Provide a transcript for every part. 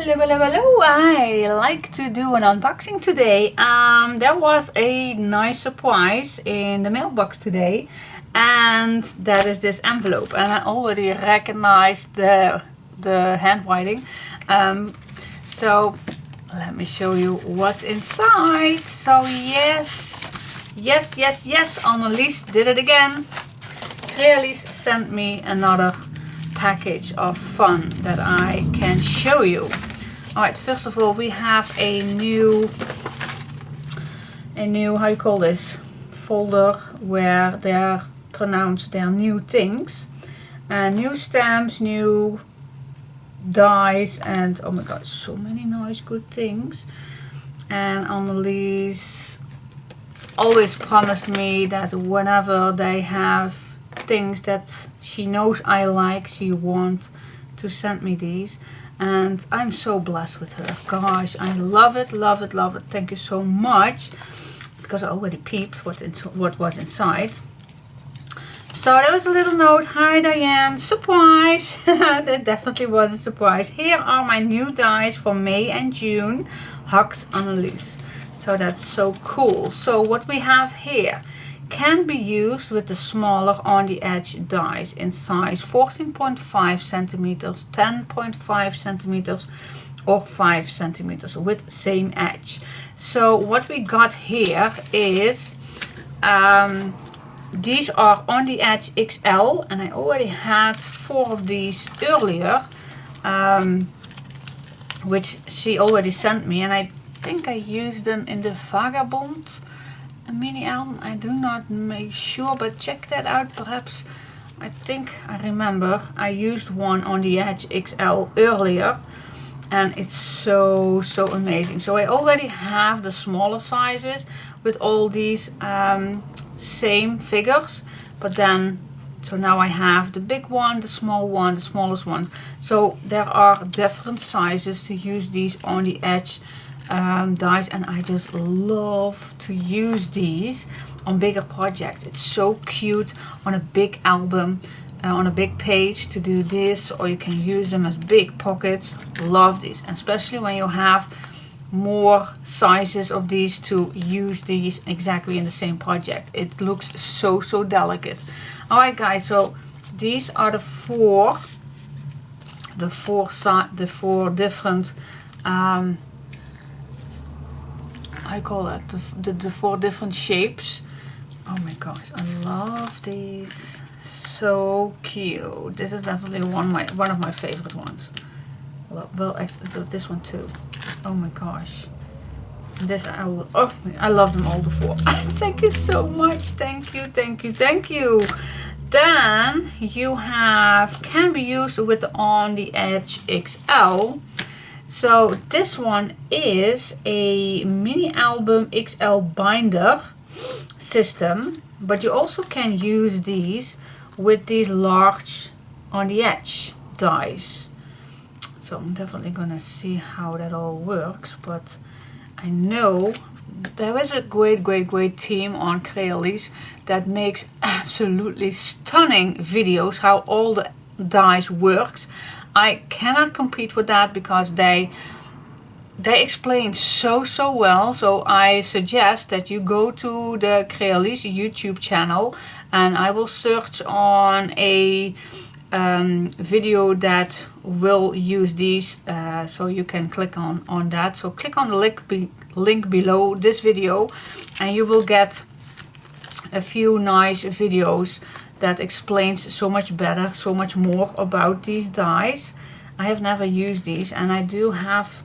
Hello, I like to do an unboxing today. There was a nice surprise in the mailbox today, and that is this envelope, and I already recognized the handwriting. So let me show you what's inside. So yes, Annelies did it again. Crealies sent me another package of fun that I can show you. Alright, first of all, we have a new how you call this, folder where they pronounce their new things, and new stamps, new dies, and oh my god, so many nice good things. And Annelies always promised me that whenever they have things that she knows I like, she wants to send me these, and I'm so blessed with her. Gosh, I love it. Thank you so much, because I already peeped what was inside. So there was a little note. Hi Diane, surprise. That definitely was a surprise. Here are my new dies for May and June. Hugs, Annelies. So that's so cool. So what we have here can be used with the smaller on the edge dies in size 14.5 centimeters, 10.5 centimeters, or 5 centimeters with same edge. So what we got here is these are on the edge XL, and I already had 4 of these earlier, which she already sent me, and I think I used them in the Vagabond mini album. I do not make sure, but check that out. Perhaps, I think I remember I used one on the edge XL earlier, and it's so amazing. So I already have the smaller sizes with all these same figures, but then so now I have the big one, the small one, the smallest ones. So there are different sizes to use these on the edge dies, and I just love to use these on bigger projects. It's so cute on a big album, on a big page to do this, or you can use them as big pockets. Love these, especially when you have more sizes of these to use these exactly in the same project. It looks so delicate. Alright guys, so these are the four different I call it the 4 different shapes. Oh my gosh, I love these. So cute. This is definitely one of my favorite ones. Well, this one too. Oh my gosh. This I love them all, the 4. Thank you so much. Thank you. Then you have can be used with the on the edge XL. So this one is a mini album XL binder system, but you also can use these with these large on the edge dies. So I'm definitely gonna see how that all works, but I know there is a great team on Crealies that makes absolutely stunning videos how all the dies works. I cannot compete with that because they explain so well. So I suggest that you go to the Crealies YouTube channel, and I will search on a video that will use these, so you can click on that. So click on the link below this video, and you will get a few nice videos that explains so much better, so much more about these dies. I have never used these, and I do have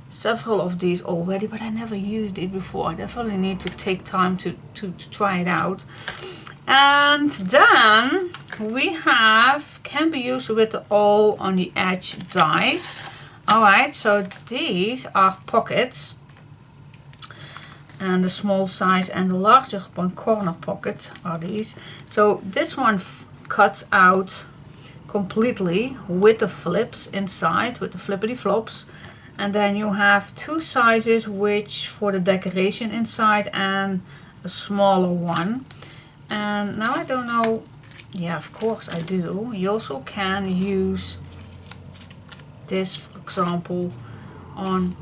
several of these already, but I never used it before. I definitely need to take time to try it out. And then we have can be used with the all on the edge dies. Alright, so these are pockets, and the small size and the larger one corner pocket are these. So this one cuts out completely with the flips inside, with the flippity flops, and then you have 2 sizes, which for the decoration inside, and a smaller one. And now I don't know, yeah, of course I do. You also can use this, for example, on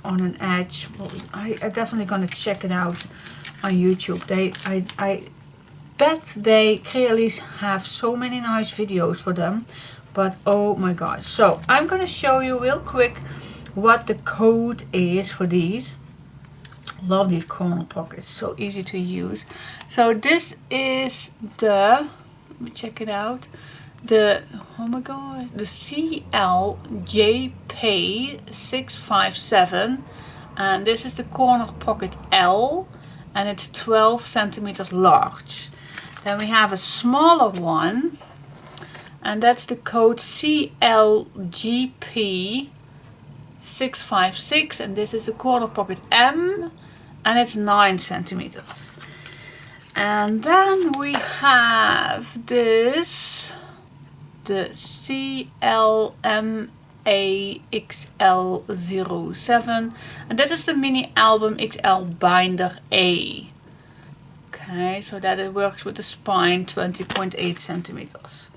an edge. Well, I definitely gonna check it out on YouTube. I bet crealies have so many nice videos for them, but oh my gosh. So I'm gonna show you real quick what the code is for these. Love these corner pockets, so easy to use. So this is the, let me check it out, the, oh my god, the CLJP657, and this is the corner pocket L, and it's 12 centimeters large. Then we have a smaller one, and that's the code CLGP656, and this is a corner pocket M, and it's 9 centimeters. And then we have this, the CLMAXL07, and this is the mini album XL binder A. Okay, so that it works with the spine, 20.8 centimeters.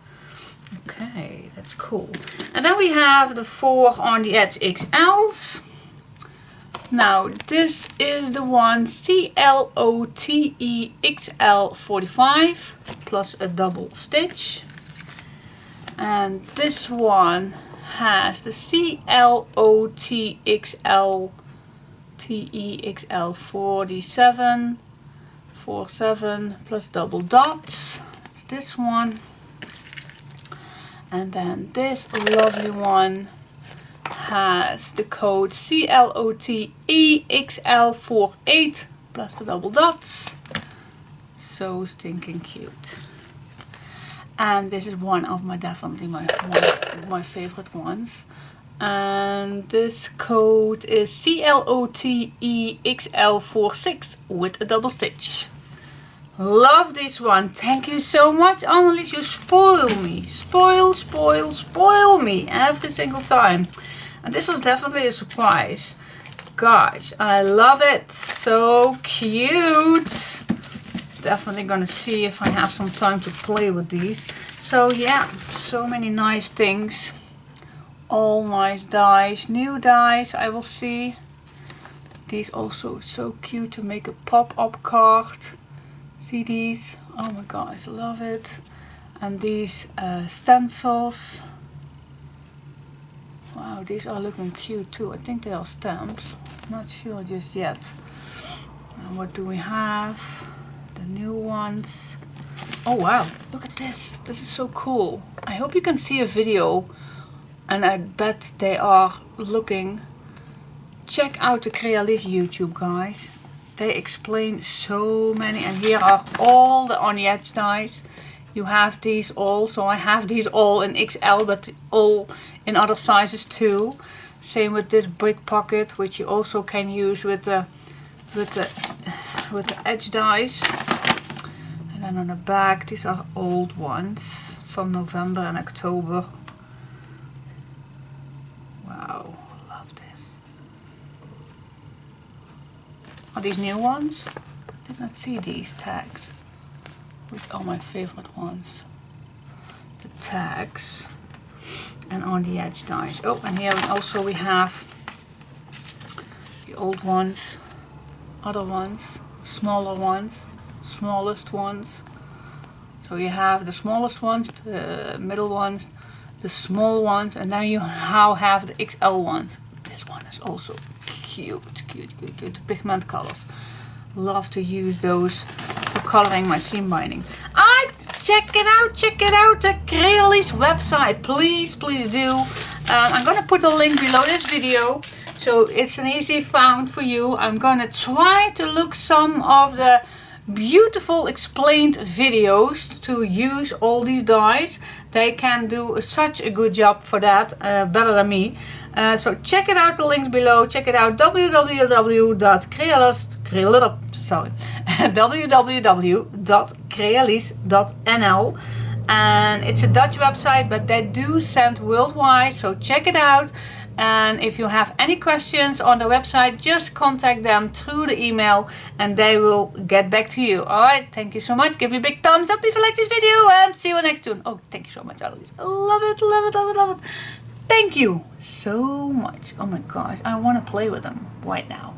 Okay, that's cool. And then we have the 4 on the edge XLs. Now this is the one CLOTEXL45 plus a double stitch. And this one has the CLOTEXL47 47 plus double dots. It's this one. And then this lovely one has the code CLOTEXL48 plus the double dots. So stinking cute. And this is one of my, definitely one of my favorite ones. And this code is CLOTEXL46 with a double stitch. Love this one. Thank you so much, Annelies. You spoil me. Spoil me every single time. And this was definitely a surprise. Gosh, I love it. So cute. Definitely gonna see if I have some time to play with these. So yeah, so many nice things. All nice dies, new dies. I will see. These also so cute to make a pop-up card. See these? Oh my gosh, love it. And these stencils. Wow, these are looking cute too. I think they are stamps. Not sure just yet. And what do we have? The new ones. Oh wow, look at this. This is so cool. I hope you can see a video, and I bet they are looking. Check out the Crealies YouTube, guys. They explain so many, and here are all the on the edge dies. You have these all, so I have these all in XL, but all in other sizes too. Same with this brick pocket, which you also can use with the edge dies. And then on the back, these are old ones from November and October. Wow, love this. Are these new ones? Did not see these tags, which are my favorite ones. The tags and on the edge dies. Oh, and here also we have the old ones, other ones, smaller ones, smallest ones. So you have the smallest ones, the middle ones, the small ones, and then you now have the XL ones. This one is also cute. The pigment colors. Love to use those for coloring my seam binding. Check it out, the Crealies website. Please do. I'm gonna put a link below this video, so it's an easy found for you. I'm gonna try to look some of the beautiful explained videos to use all these dies. They can do such a good job for that, better than me. So check it out, the links below. Check it out, www.crealies.nl, and it's a Dutch website, but they do send worldwide, so check it out. And if you have any questions on the website, just contact them through the email and they will get back to you. Alright, thank you so much. Give me a big thumbs up if you like this video, and see you next soon. Oh, thank you so much, Annelies. I love it. Thank you so much. Oh my gosh, I want to play with them right now.